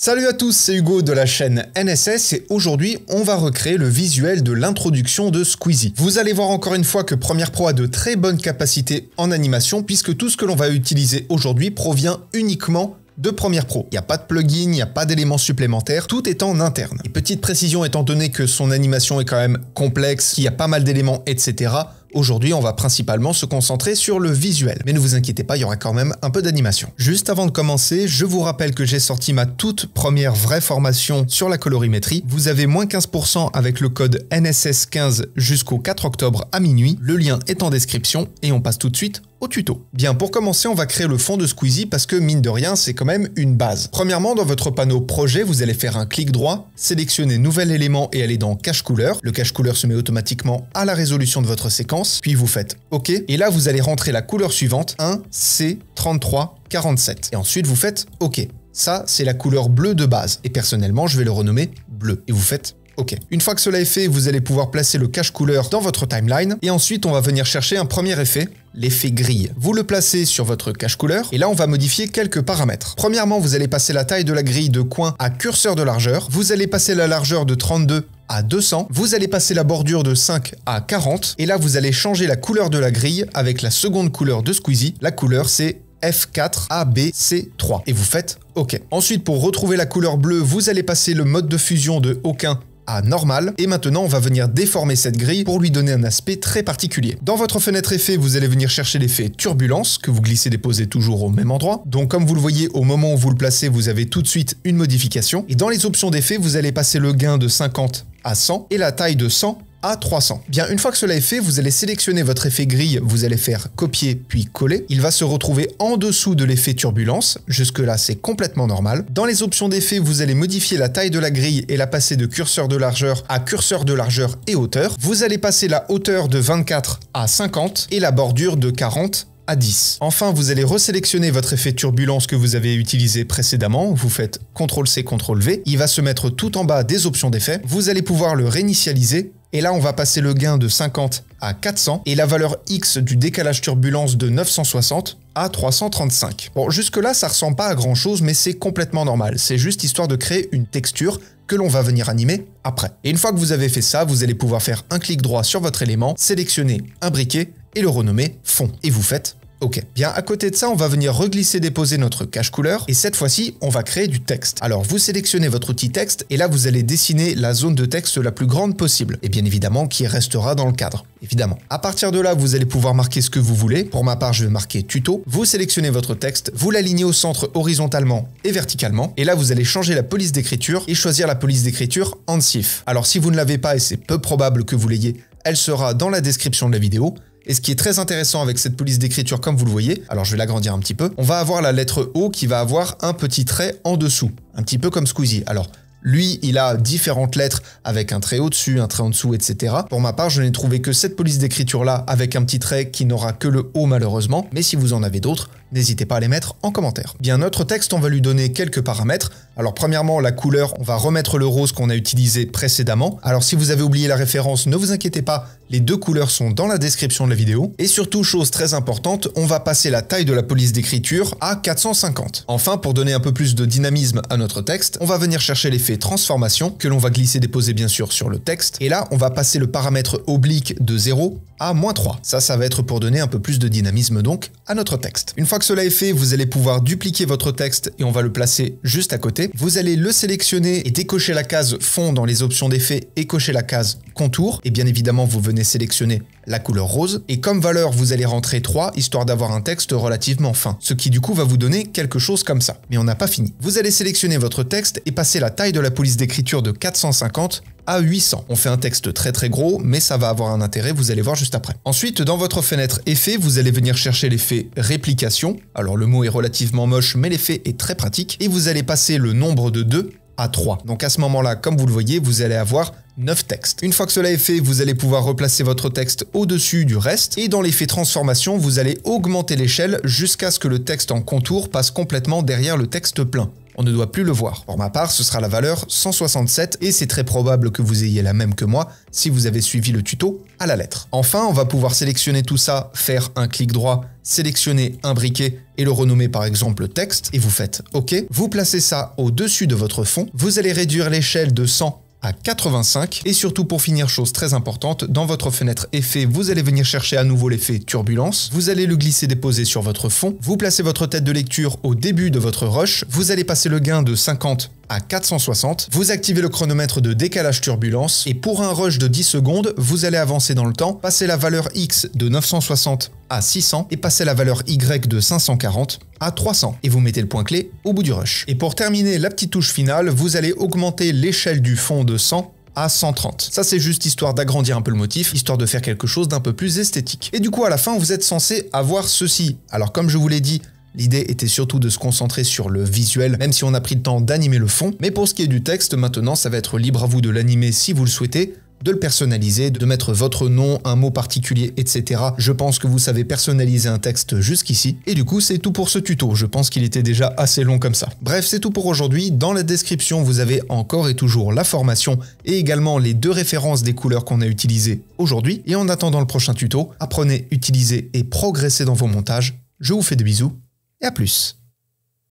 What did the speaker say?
Salut à tous, c'est Hugo de la chaîne NSS et aujourd'hui on va recréer le visuel de l'introduction de Squeezie. Vous allez voir encore une fois que Premiere Pro a de très bonnes capacités en animation puisque tout ce que l'on va utiliser aujourd'hui provient uniquement de Premiere Pro. Il n'y a pas de plugin, il n'y a pas d'éléments supplémentaires, tout est en interne. Et petite précision étant donné que son animation est quand même complexe, qu'il y a pas mal d'éléments, etc. Aujourd'hui, on va principalement se concentrer sur le visuel. Mais ne vous inquiétez pas, il y aura quand même un peu d'animation. Juste avant de commencer, je vous rappelle que j'ai sorti ma toute première vraie formation sur la colorimétrie. Vous avez moins 15% avec le code NSS15 jusqu'au 4 octobre à minuit. Le lien est en description et on passe tout de suite au tuto. Bien, pour commencer, on va créer le fond de Squeezie parce que mine de rien, c'est quand même une base. Premièrement, dans votre panneau projet, vous allez faire un clic droit, sélectionner nouvel élément et aller dans cache couleur. Le cache couleur se met automatiquement à la résolution de votre séquence. Puis vous faites OK. Et là, vous allez rentrer la couleur suivante, 1C3347. Et ensuite, vous faites OK. Ça, c'est la couleur bleue de base. Et personnellement, je vais le renommer bleu. Et vous faites OK. Une fois que cela est fait, vous allez pouvoir placer le cache couleur dans votre timeline. Et ensuite, on va venir chercher un premier effet, l'effet grille. Vous le placez sur votre cache couleur. Et là, on va modifier quelques paramètres. Premièrement, vous allez passer la taille de la grille de coin à curseur de largeur. Vous allez passer la largeur de 32 à 200, vous allez passer la bordure de 5 à 40, et là vous allez changer la couleur de la grille avec la seconde couleur de Squeezie. La couleur c'est F4 ABC3, et vous faites OK. Ensuite, pour retrouver la couleur bleue, vous allez passer le mode de fusion de aucun à normal, et maintenant on va venir déformer cette grille pour lui donner un aspect très particulier. Dans votre fenêtre effet, vous allez venir chercher l'effet turbulence, que vous glissez-déposez toujours au même endroit. Donc comme vous le voyez, au moment où vous le placez, vous avez tout de suite une modification. Et dans les options d'effet, vous allez passer le gain de 50 à 100 et la taille de 100 à 300. Bien, une fois que cela est fait, vous allez sélectionner votre effet grille, vous allez faire copier puis coller. Il va se retrouver en dessous de l'effet turbulence. Jusque-là, c'est complètement normal. Dans les options d'effet, vous allez modifier la taille de la grille et la passer de curseur de largeur à curseur de largeur et hauteur. Vous allez passer la hauteur de 24 à 50 et la bordure de 40 à 10. Enfin, vous allez resélectionner votre effet turbulence que vous avez utilisé précédemment. Vous faites CTRL-C, CTRL-V. Il va se mettre tout en bas des options d'effet. Vous allez pouvoir le réinitialiser. Et là, on va passer le gain de 50 à 400 et la valeur X du décalage turbulence de 960 à 335. Bon, jusque-là, ça ressemble pas à grand-chose, mais c'est complètement normal. C'est juste histoire de créer une texture que l'on va venir animer après. Et une fois que vous avez fait ça, vous allez pouvoir faire un clic droit sur votre élément, sélectionner un briquet et le renommer fond. Et vous faites OK. Bien, à côté de ça, on va venir reglisser-déposer notre cache couleur et cette fois-ci, on va créer du texte. Alors, vous sélectionnez votre outil texte et là, vous allez dessiner la zone de texte la plus grande possible et bien évidemment qui restera dans le cadre. Évidemment. À partir de là, vous allez pouvoir marquer ce que vous voulez. Pour ma part, je vais marquer tuto. Vous sélectionnez votre texte, vous l'alignez au centre horizontalement et verticalement. Et là, vous allez changer la police d'écriture et choisir la police d'écriture Ansif. Alors, si vous ne l'avez pas et c'est peu probable que vous l'ayez, elle sera dans la description de la vidéo. Et ce qui est très intéressant avec cette police d'écriture, comme vous le voyez, alors je vais l'agrandir un petit peu, on va avoir la lettre O qui va avoir un petit trait en dessous, un petit peu comme Squeezie. Alors, lui, il a différentes lettres avec un trait au-dessus, un trait en dessous, etc. Pour ma part, je n'ai trouvé que cette police d'écriture-là avec un petit trait qui n'aura que le O malheureusement, mais si vous en avez d'autres, n'hésitez pas à les mettre en commentaire. Bien, notre texte, on va lui donner quelques paramètres. Alors premièrement, la couleur, on va remettre le rose qu'on a utilisé précédemment. Alors si vous avez oublié la référence, ne vous inquiétez pas, les deux couleurs sont dans la description de la vidéo. Et surtout, chose très importante, on va passer la taille de la police d'écriture à 450. Enfin, pour donner un peu plus de dynamisme à notre texte, on va venir chercher l'effet transformation, que l'on va glisser-déposer bien sûr sur le texte. Et là, on va passer le paramètre oblique de 0 à -3. Ça va être pour donner un peu plus de dynamisme donc à notre texte. Une fois que cela est fait, vous allez pouvoir dupliquer votre texte et on va le placer juste à côté. Vous allez le sélectionner et décocher la case fond dans les options d'effet et cocher la case contour. Et bien évidemment, vous venez sélectionner la couleur rose. Et comme valeur, vous allez rentrer 3, histoire d'avoir un texte relativement fin. Ce qui du coup va vous donner quelque chose comme ça. Mais on n'a pas fini. Vous allez sélectionner votre texte et passer la taille de la police d'écriture de 450 à 800. On fait un texte très très gros, mais ça va avoir un intérêt, vous allez voir juste après. Ensuite, dans votre fenêtre effet, vous allez venir chercher l'effet réplication. Alors le mot est relativement moche, mais l'effet est très pratique. Et vous allez passer le nombre de 2 à 3. Donc à ce moment-là, comme vous le voyez, vous allez avoir 9 textes. Une fois que cela est fait, vous allez pouvoir replacer votre texte au-dessus du reste. Et dans l'effet transformation, vous allez augmenter l'échelle jusqu'à ce que le texte en contour passe complètement derrière le texte plein. on ne doit plus le voir. Pour ma part, ce sera la valeur 167 et c'est très probable que vous ayez la même que moi si vous avez suivi le tuto à la lettre. Enfin, on va pouvoir sélectionner tout ça, faire un clic droit, sélectionner un briquet et le renommer par exemple texte et vous faites OK. Vous placez ça au-dessus de votre fond. Vous allez réduire l'échelle de 100 à 85 et surtout pour finir, chose très importante, dans votre fenêtre effet, vous allez venir chercher à nouveau l'effet turbulence, vous allez le glisser déposer sur votre fond, vous placez votre tête de lecture au début de votre rush, vous allez passer le gain de 50 à 460, vous activez le chronomètre de décalage turbulence et pour un rush de 10 secondes, vous allez avancer dans le temps, passer la valeur X de 960 à 600 et passer la valeur Y de 540 à 300 et vous mettez le point clé au bout du rush. Et pour terminer la petite touche finale, vous allez augmenter l'échelle du fond de 100 à 130. Ça c'est juste histoire d'agrandir un peu le motif, histoire de faire quelque chose d'un peu plus esthétique. Et du coup à la fin vous êtes censé avoir ceci. Alors comme je vous l'ai dit, l'idée était surtout de se concentrer sur le visuel, même si on a pris le temps d'animer le fond. Mais pour ce qui est du texte, maintenant, ça va être libre à vous de l'animer si vous le souhaitez, de le personnaliser, de mettre votre nom, un mot particulier, etc. Je pense que vous savez personnaliser un texte jusqu'ici. Et du coup, c'est tout pour ce tuto. Je pense qu'il était déjà assez long comme ça. Bref, c'est tout pour aujourd'hui. Dans la description, vous avez encore et toujours la formation et également les 2 références des couleurs qu'on a utilisées aujourd'hui. Et en attendant le prochain tuto, apprenez, utilisez et progressez dans vos montages. Je vous fais des bisous et à plus.